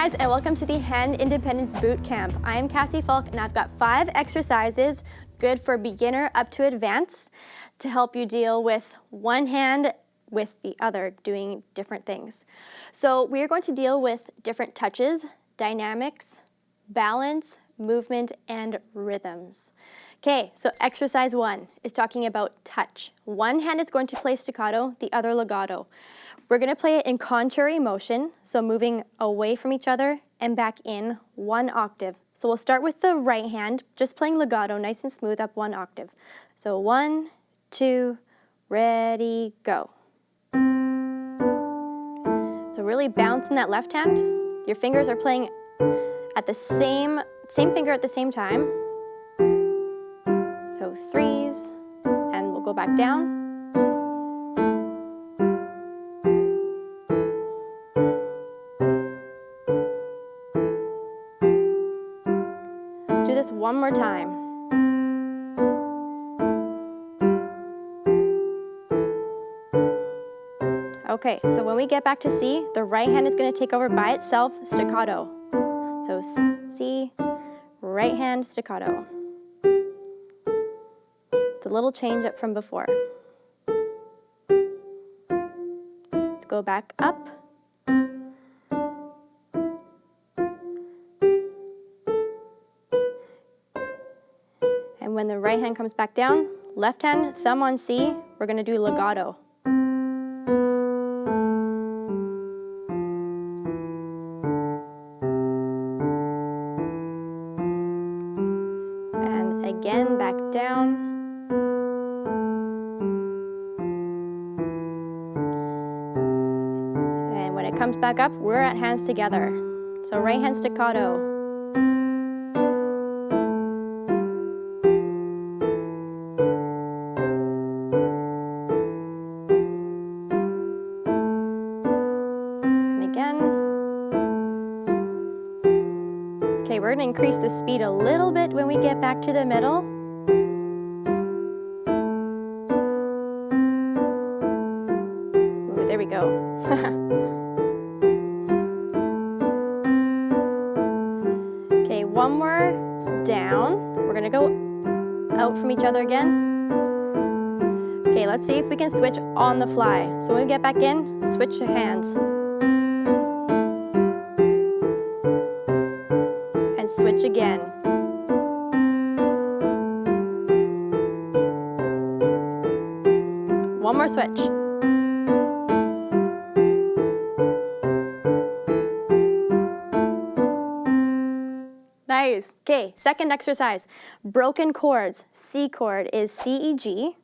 guys, and welcome to the Hand Independence Bootcamp. I am Cassie Falk, and I've got 5 exercises good for beginner up to advanced to help you deal with one hand with the other, doing different things. So we are going to deal with different touches, dynamics, balance, movement, and rhythms. Okay, so exercise 1 is talking about touch. One hand is going to play staccato, the other legato. We're going to play it in contrary motion, so moving away from each other and back in 1 octave. So we'll start with the right hand, just playing legato, nice and smooth, up 1 octave. So 1, 2, ready, go. So really bouncing that left hand. Your fingers are playing at the same finger at the same time. So 3s, and we'll go back down. Let's do this one more time. Okay, so when we get back to C, the right hand is going to take over by itself, staccato. So C, right hand, staccato. It's a little change up from before. Let's go back up. And when the right hand comes back down, left hand, thumb on C, we're going to do legato. And again, back down. And when it comes back up, we're at hands together. So right hand staccato. Okay, we're going to increase the speed a little bit when we get back to the middle. Ooh, there we go. Okay, one more down. We're going to go out from each other again. Okay, let's see if we can switch on the fly. So when we get back in, switch your hands. Switch again. One more switch. Nice. Okay, second exercise. Broken chords. C chord is C, E, G.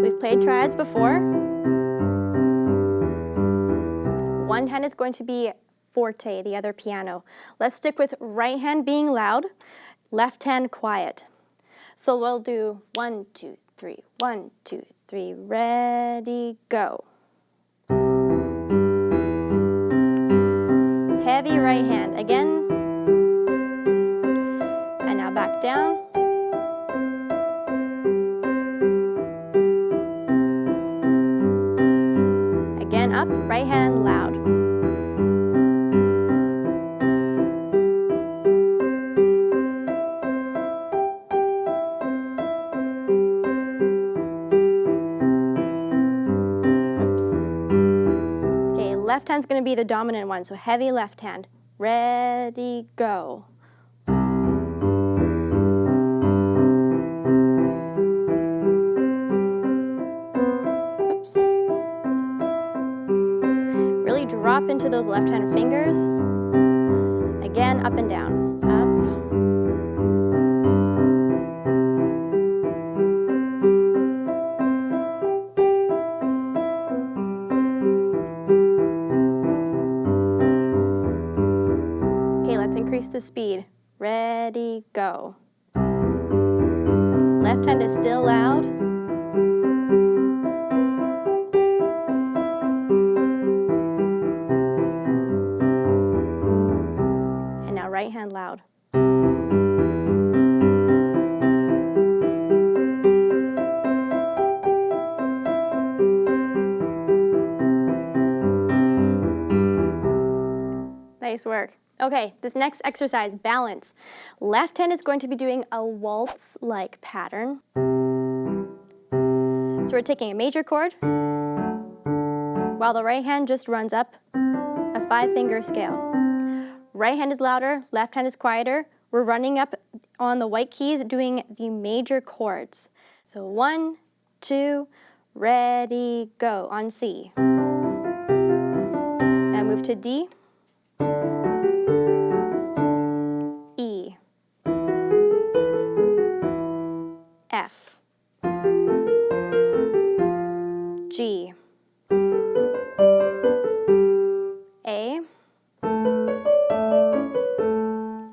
We've played triads before. One hand is going to be forte, the other piano. Let's stick with right hand being loud, left hand quiet. So we'll do 1, 2, 3, 1, 2, 3, ready, go. Heavy right hand again. And now back down. Again up, right hand loud. Left hand's going to be the dominant one, so heavy left hand. Ready, go. Oops. Really drop into those left hand fingers. Again, up and down. Up. Increase the speed. Ready, go. Left hand is still loud. And now right hand loud. Nice work. Okay, this next exercise, balance. Left hand is going to be doing a waltz-like pattern. So we're taking a major chord, while the right hand just runs up a 5-finger scale. Right hand is louder, left hand is quieter. We're running up on the white keys doing the major chords. So 1, 2, ready, go on C. Now move to D, E, F, G, A,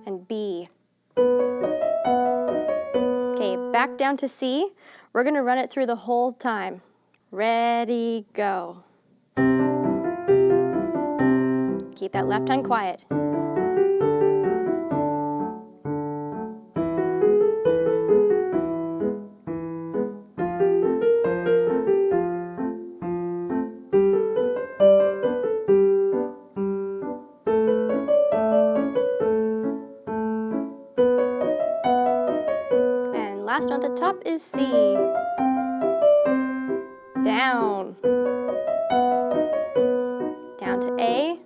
and B. Okay, back down to C. We're going to run it through the whole time. Ready, go. Keep that left hand quiet. And last on the top is C. Down. Down to A.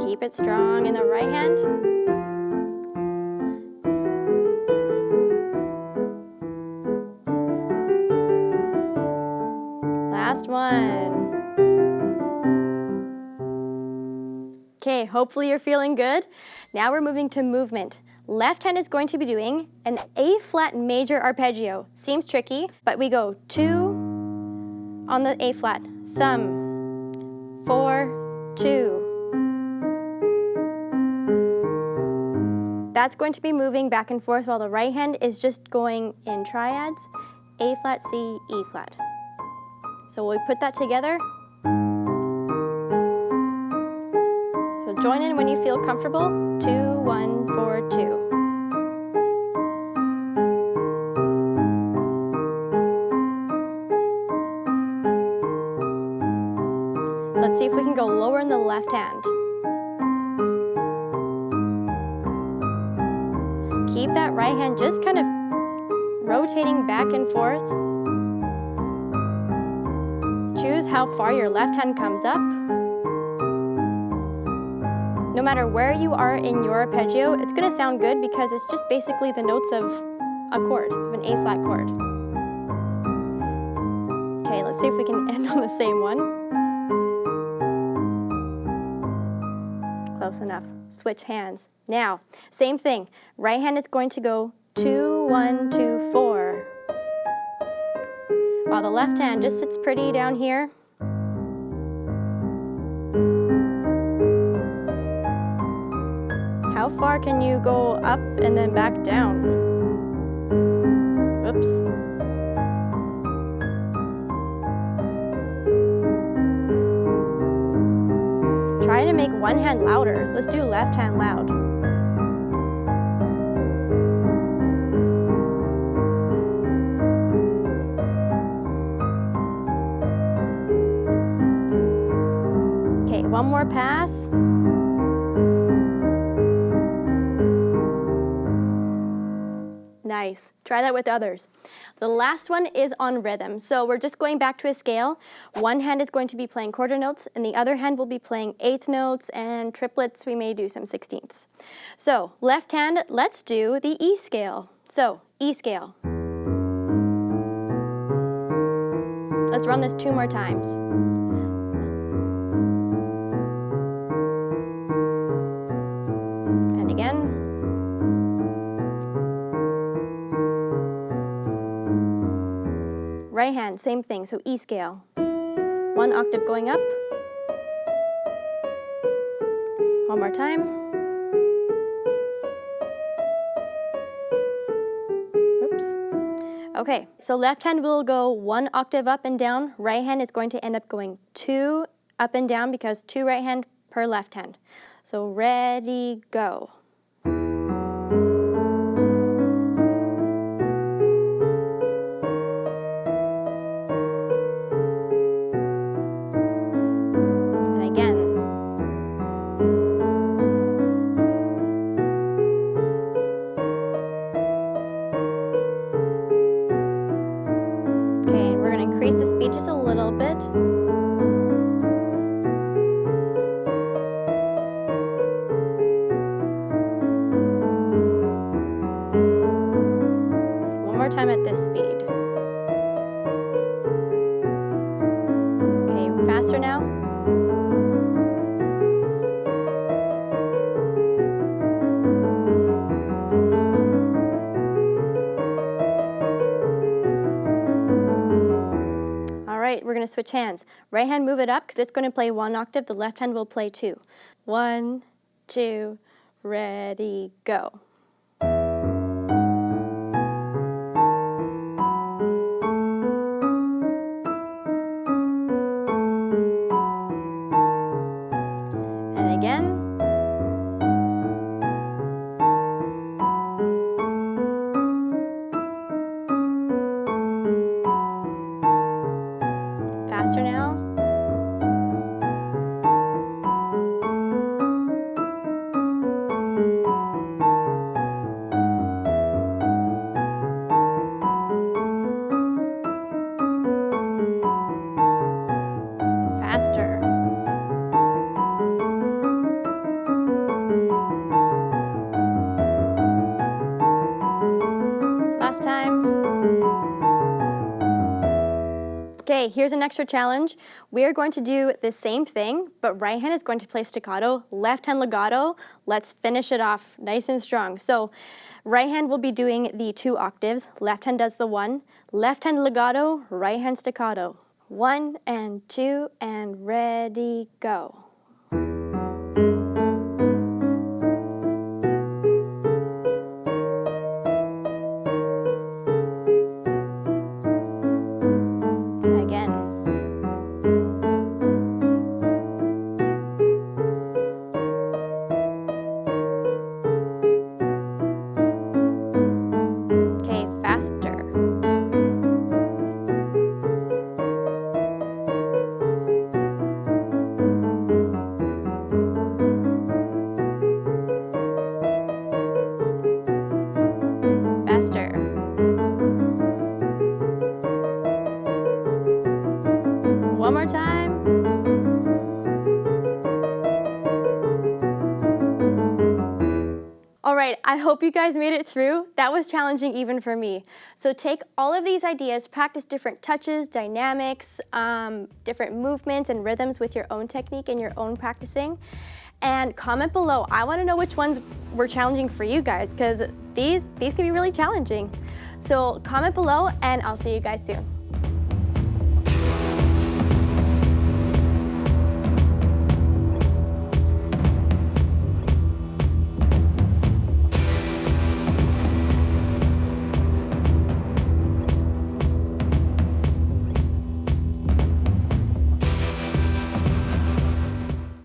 Keep it strong in the right hand. Last one. Okay, hopefully you're feeling good. Now we're moving to movement. Left hand is going to be doing an A-flat major arpeggio. Seems tricky, but we go 2 on the A-flat, thumb, 4, 2. That's going to be moving back and forth while the right hand is just going in triads, A-flat, C, E-flat. So we'll put that together. So join in when you feel comfortable. 2, 1, 4, 2. Let's see if we can go lower in the left hand. Keep that right hand just kind of rotating back and forth. Choose how far your left hand comes up. No matter where you are in your arpeggio, it's going to sound good because it's just basically the notes of a chord, of an A-flat chord. Okay, let's see if we can end on the same one. Close enough. Switch hands. Now, same thing. Right hand is going to go 2, 1, 2, 4. While the left hand just sits pretty down here. How far can you go up and then back down? Oops. Try to make one hand louder. Let's do left hand loud. Okay, one more pass. Nice. Try that with others. The last one is on rhythm. So we're just going back to a scale. One hand is going to be playing quarter notes, and the other hand will be playing eighth notes and triplets. We may do some sixteenths. So left hand, let's do the E scale. So E scale. Let's run this 2 more times. And again. Right hand, same thing, so E scale. 1 octave going up. One more time. Oops. Okay, so left hand will go 1 octave up and down. Right hand is going to end up going 2 up and down because 2 right hand per left hand. So ready, go. little bit. One more time at this speed. Okay, faster now. All right, we're going to switch hands. Right hand, move it up because it's going to play 1 octave. The left hand will play 2. 1, 2, ready, go. And again. Faster now. Faster. Last time. Okay, here's an extra challenge. We are going to do the same thing, but right hand is going to play staccato, left hand legato. Let's finish it off nice and strong. So right hand will be doing the 2 octaves, left hand does the 1. Left hand legato, right hand staccato. 1 and 2 and ready, go. Again. Okay, faster. Faster. One more time. All right, I hope you guys made it through. That was challenging even for me. So take all of these ideas, practice different touches, dynamics, different movements and rhythms with your own technique and your own practicing. And comment below. I want to know which ones were challenging for you guys because these can be really challenging. So comment below and I'll see you guys soon.